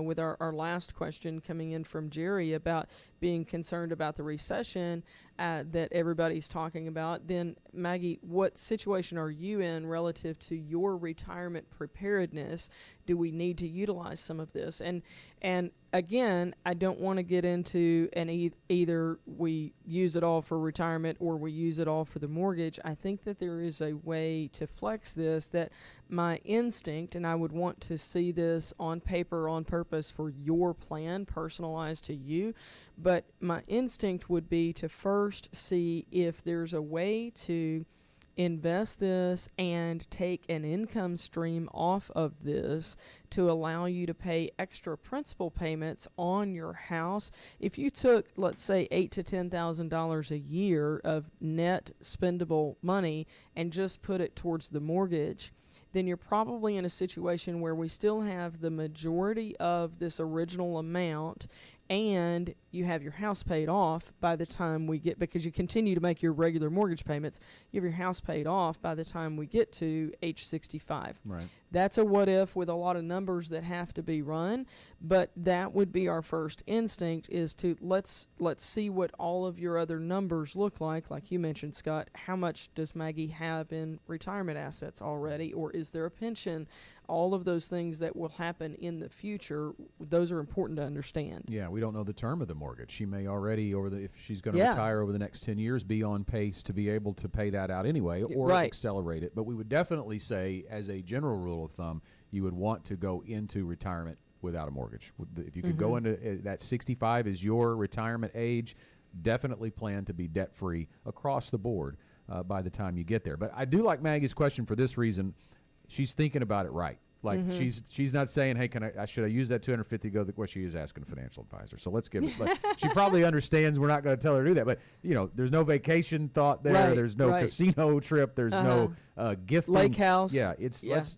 with our last question coming in from Jerry about being concerned about the recession that everybody's talking about, then Maggie, what situation are you in relative to your retirement preparedness? Do we need to utilize some of this? And again, I don't want to get into either we use it all for retirement or we use it all for the mortgage. I think that there is a way to flex this, that my instinct, and I would want to see this on paper on purpose for your plan, personalized to you, but my instinct would be to first see if there's a way to invest this and take an income stream off of this to allow you to pay extra principal payments on your house. If you took, let's say, $8,000 to $10,000 a year of net spendable money and just put it towards the mortgage, then you're probably in a situation where we still have the majority of this original amount and you have your house paid off by the time we get, because you continue to make your regular mortgage payments, you have your house paid off by the time we get to age 65. Right. That's a what if with a lot of numbers that have to be run, but that would be our first instinct, is to let's see what all of your other numbers look like you mentioned, Scott. How much does Maggie have in retirement assets already, or is there a pension? All of those things that will happen in the future, those are important to understand. Yeah, we don't know the term of the mortgage. She may already, if she's going to retire over the next 10 years, be on pace to be able to pay that out anyway, or accelerate it. But we would definitely say, as a general rule of thumb, you would want to go into retirement without a mortgage. If you could go into that 65 is your retirement age, definitely plan to be debt-free across the board by the time you get there. But I do like Maggie's question for this reason. She's thinking about it right. Like she's not saying, hey, should I use that $250 to go? What she is asking a financial advisor. So let's give it. Like, she probably understands we're not going to tell her to do that. But there's no vacation thought there. Right, there's no casino trip. There's no gifting. Lake house. Yeah,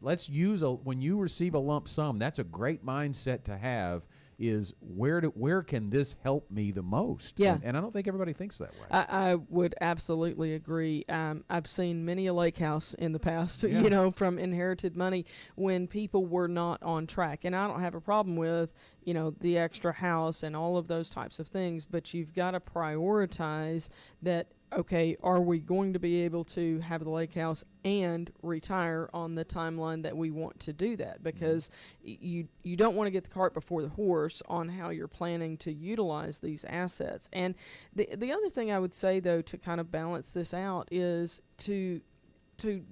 let's use when you receive a lump sum. That's a great mindset to have. Is where can this help me the most? Yeah. And I don't think everybody thinks that way. I would absolutely agree. I've seen many a lake house in the past, from inherited money when people were not on track. And I don't have a problem with, the extra house and all of those types of things, but you've got to prioritize that. Okay, are we going to be able to have the lake house and retire on the timeline that we want to do that? Because you don't want to get the cart before the horse on how you're planning to utilize these assets. And the other thing I would say, though, to kind of balance this out is to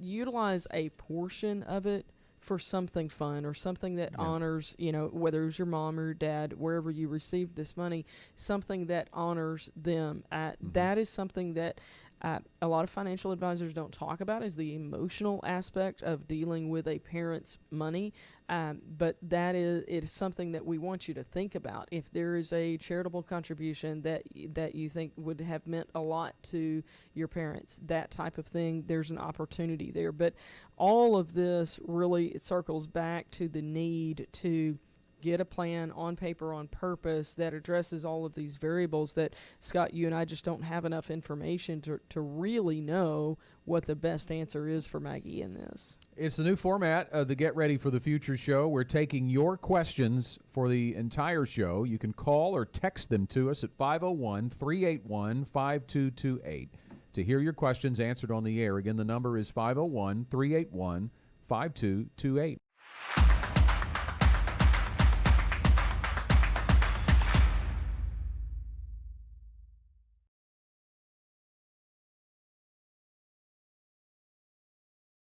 utilize a portion of it for something fun or something that honors, whether it was your mom or your dad, wherever you received this money, something that honors them. That is something that a lot of financial advisors don't talk about, is the emotional aspect of dealing with a parent's money. But it is something that we want you to think about. If there is a charitable contribution that you think would have meant a lot to your parents, that type of thing, there's an opportunity there. But all of this really, it circles back to the need to get a plan on paper on purpose that addresses all of these variables that, Scott, you and I just don't have enough information to really know what the best answer is for Maggie in this. It's the new format of the Get Ready for the Future show. We're taking your questions for the entire show. You can call or text them to us at 501-381-5228 to hear your questions answered on the air. Again, the number is 501-381-5228.